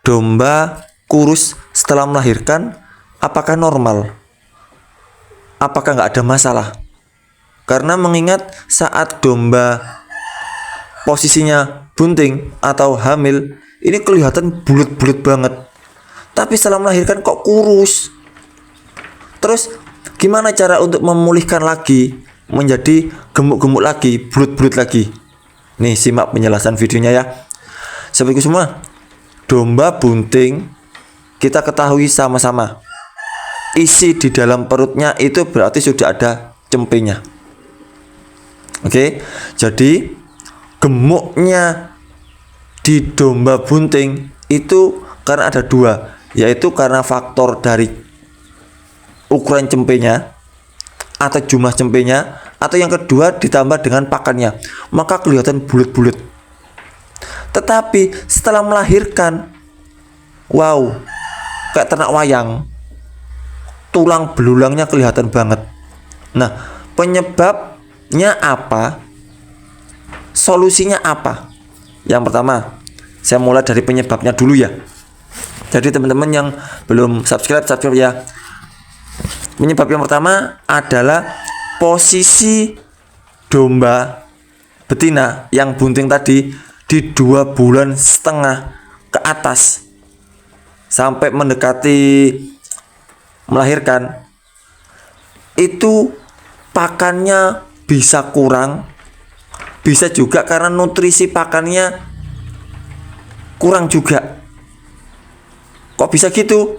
domba kurus setelah melahirkan apakah normal? Apakah nggak ada masalah? Karena mengingat saat domba posisinya bunting atau hamil, ini kelihatan bulat-bulat banget. Tapi setelah melahirkan kok kurus. Terus gimana cara untuk memulihkan lagi menjadi gemuk-gemuk lagi, bulat-bulat lagi? Nih simak penjelasan videonya ya. Sahabatku semua, domba bunting kita ketahui sama-sama, isi di dalam perutnya itu berarti sudah ada cempenya. Oke, jadi gemuknya di domba bunting itu karena ada dua, yaitu karena faktor dari ukuran cempenya atau jumlah cempenya, atau yang kedua ditambah dengan pakannya, maka kelihatan bulat-bulat. Tetapi setelah melahirkan, wow, kayak ternak wayang, tulang belulangnya kelihatan banget. Nah, penyebabnya apa? Solusinya apa? Yang pertama, saya mulai dari penyebabnya dulu ya. Jadi teman-teman yang belum subscribe ya. Penyebab yang pertama adalah posisi domba betina yang bunting tadi di 2,5 bulan ke atas sampai mendekati melahirkan, itu pakannya bisa kurang, bisa juga karena nutrisi pakannya kurang juga. Kok bisa gitu?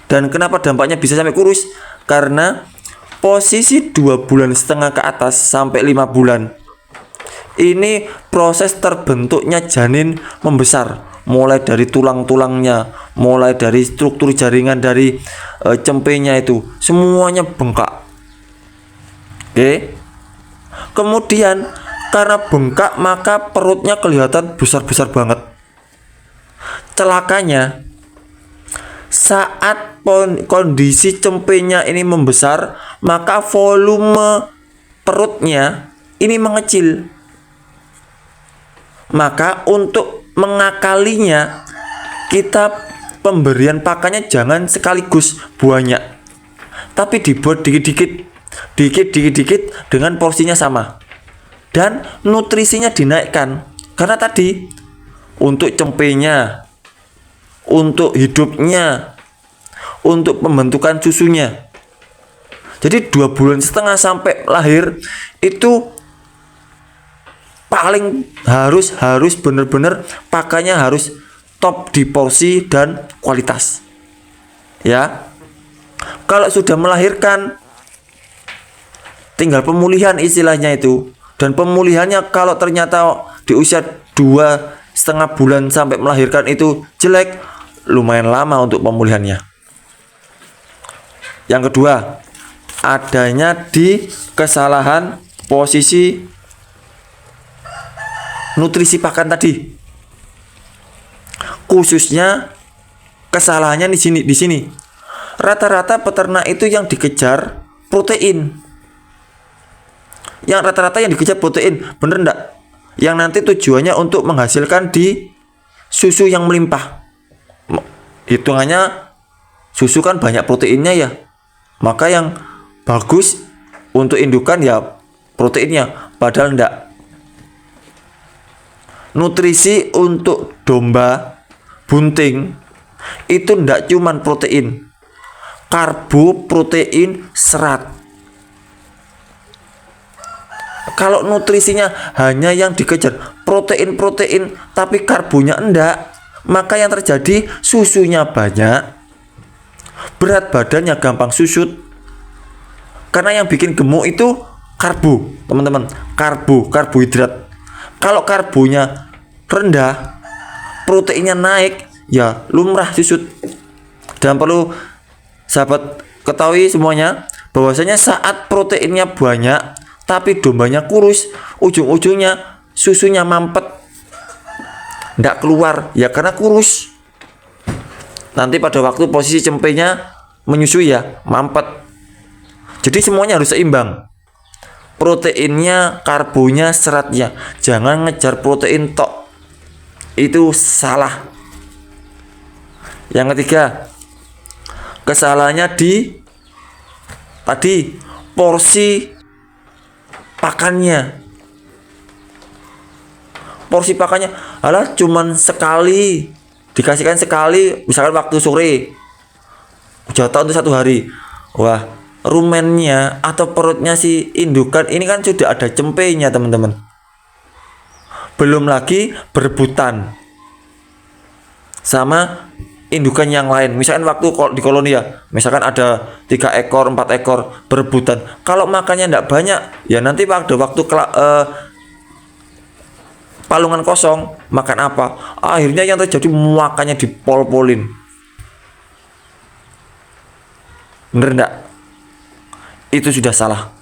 Dan kenapa dampaknya bisa sampai kurus? Karena posisi 2,5 bulan ke atas sampai 5 bulan, ini proses terbentuknya janin membesar, mulai dari tulang-tulangnya, mulai dari struktur jaringan dari cempenya itu semuanya bengkak. Oke. Kemudian karena bengkak maka perutnya kelihatan besar-besar banget. Celakanya saat kondisi cempenya ini membesar, maka volume perutnya ini mengecil. Maka untuk mengakalinya, kita pemberian pakannya jangan sekaligus banyak, tapi dibuat dikit-dikit dengan porsinya sama, dan nutrisinya dinaikkan. Karena tadi untuk cempenya, untuk hidupnya, untuk pembentukan susunya. Jadi 2,5 bulan sampai lahir itu paling harus bener-bener pakannya harus top di porsi dan kualitas ya. Kalau sudah melahirkan tinggal pemulihan istilahnya itu, dan pemulihannya kalau ternyata di usia 2,5 bulan sampai melahirkan itu jelek, lumayan lama untuk pemulihannya. Yang kedua, adanya di kesalahan posisi nutrisi pakan tadi. Khususnya kesalahannya di sini. Rata-rata peternak itu yang dikejar protein. Yang rata-rata yang dikejar protein, bener enggak? Yang nanti tujuannya untuk menghasilkan di susu yang melimpah. Hitungannya susu kan banyak proteinnya ya. Maka yang bagus untuk indukan ya proteinnya, padahal enggak. Nutrisi untuk domba bunting itu enggak cuman protein, karbo, protein, serat. Kalau nutrisinya hanya yang dikejar protein tapi karbonya enggak, maka yang terjadi susunya banyak, berat badannya gampang susut. Karena yang bikin gemuk itu karbo, teman-teman, karbohidrat. Kalau karbonya rendah, proteinnya naik, ya lumrah susut. Dan perlu sahabat ketahui semuanya, bahwasanya saat proteinnya banyak tapi dombanya kurus, ujung-ujungnya susunya mampet, nggak keluar, ya karena kurus. Nanti pada waktu posisi cempenya menyusui ya mampet. Jadi semuanya harus seimbang, proteinnya, karbonya, seratnya. Jangan ngejar protein tok, itu salah. Yang ketiga, kesalahannya di tadi porsi pakannya. Porsi pakannya alah cuman sekali, dikasihkan sekali, misalkan waktu sore, jatah untuk 1 hari. Wah, rumennya atau perutnya si indukan ini kan sudah ada cempenya, teman-teman. Belum lagi berebutan sama indukan yang lain. Misalkan waktu di koloni ya, misalkan ada 3 ekor 4 ekor berebutan. Kalau makannya tidak banyak, ya nanti pada waktu palungan kosong, makan apa? Akhirnya yang terjadi makannya dipol-polin. Bener enggak? Itu sudah salah.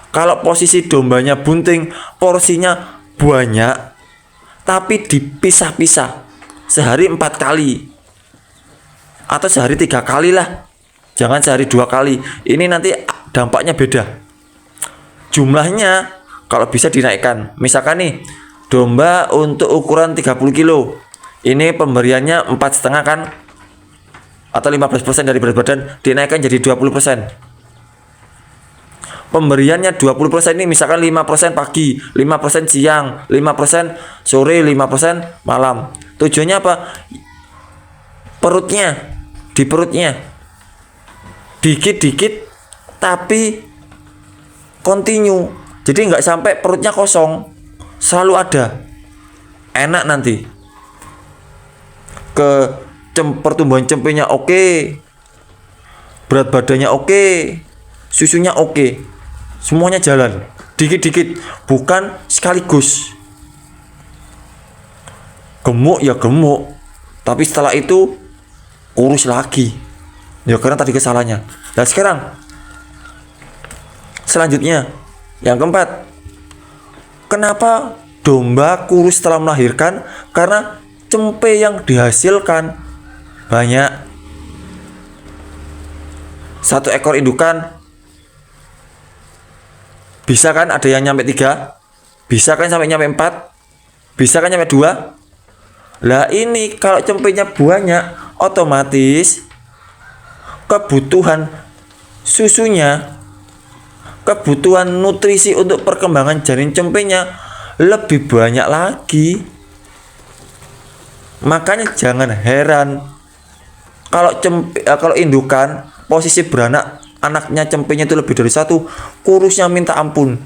Kalau posisi dombanya bunting, porsinya banyak, tapi dipisah-pisah. Sehari 4 kali. Atau sehari 3 kali lah. Jangan sehari 2 kali. Ini nanti dampaknya beda. Jumlahnya kalau bisa dinaikkan. Misalkan nih, domba untuk ukuran 30 kilo. Ini pemberiannya 4,5 kan? Atau 15% dari berat badan, dinaikkan jadi 20%. Pemberiannya 20% ini misalkan 5% pagi, 5% siang, 5% sore, 5% malam. Tujuannya apa? Di perutnya dikit-dikit tapi continue. Jadi nggak sampai perutnya kosong, selalu ada. Enak nanti. Pertumbuhan cempenya oke, berat badannya oke, susunya oke, semuanya jalan. Dikit-dikit, bukan sekaligus. Gemuk ya gemuk, tapi setelah itu kurus lagi. Ya karena tadi kesalahannya. Nah sekarang selanjutnya yang keempat, kenapa domba kurus setelah melahirkan? Karena cempe yang dihasilkan banyak. 1 ekor indukan bisa kan ada yang nyampe 3, bisa kan sampai nyampe 4, bisa kan nyampe 2. Lah ini kalau cempenya banyak, otomatis kebutuhan susunya, kebutuhan nutrisi untuk perkembangan janin cempenya lebih banyak lagi. Makanya jangan heran kalau indukan posisi beranak, anaknya cempenya itu lebih dari 1, kurusnya minta ampun.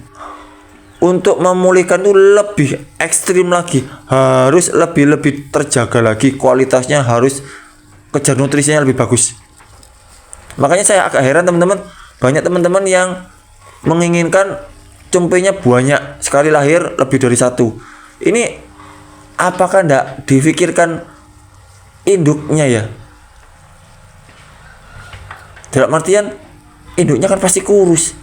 Untuk memulihkan itu lebih ekstrim lagi, harus lebih terjaga lagi, kualitasnya harus kejar nutrisinya lebih bagus. Makanya saya agak heran teman-teman, banyak teman-teman yang menginginkan cempenya banyak, sekali lahir lebih dari 1. Ini apakah enggak difikirkan induknya ya? Dalam artian induknya kan pasti kurus.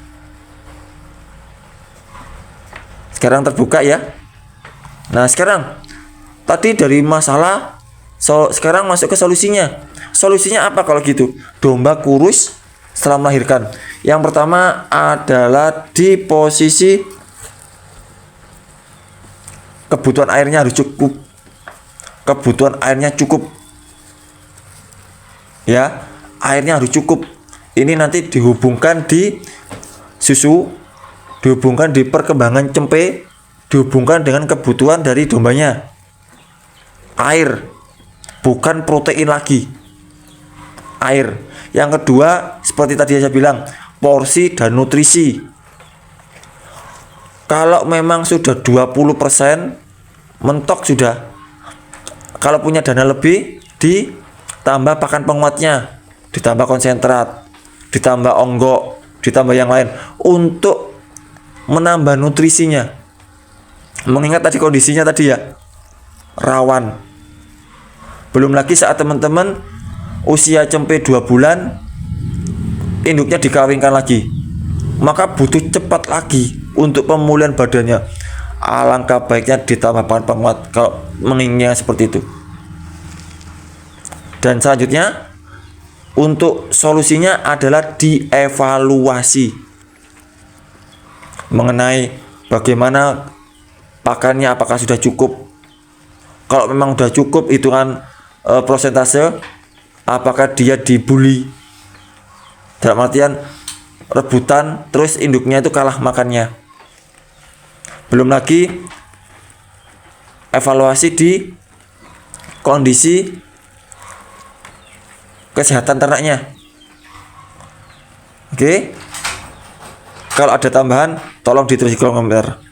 Sekarang terbuka ya. Nah sekarang tadi dari masalah, sekarang masuk ke solusinya. Solusinya apa kalau gitu? Domba kurus setelah melahirkan. Yang pertama adalah di posisi kebutuhan airnya harus cukup. Kebutuhan airnya cukup. Ya, airnya harus cukup. Ini nanti dihubungkan di susu, dihubungkan di perkembangan cempe, dihubungkan dengan kebutuhan dari dombanya. Air, bukan protein lagi. Air. Yang kedua, seperti tadi saya bilang, porsi dan nutrisi. Kalau memang sudah 20%, mentok sudah. Kalau punya dana lebih, ditambah pakan penguatnya, ditambah konsentrat, ditambah onggok, ditambah yang lain untuk menambah nutrisinya. Mengingat tadi kondisinya tadi ya, rawan. Belum lagi saat teman-teman usia cempe 2 bulan, induknya dikawinkan lagi, maka butuh cepat lagi untuk pemulihan badannya. Alangkah baiknya ditambah pakan penguat kalau menginginkan seperti itu. Dan selanjutnya untuk solusinya adalah dievaluasi mengenai bagaimana pakannya, apakah sudah cukup. Kalau memang sudah cukup, hitungan prosentase apakah dia dibully, dalam artian rebutan terus induknya itu kalah makannya. Belum lagi evaluasi di kondisi kesehatan ternaknya. Oke. Kalau ada tambahan tolong ditulis di kolom komentar.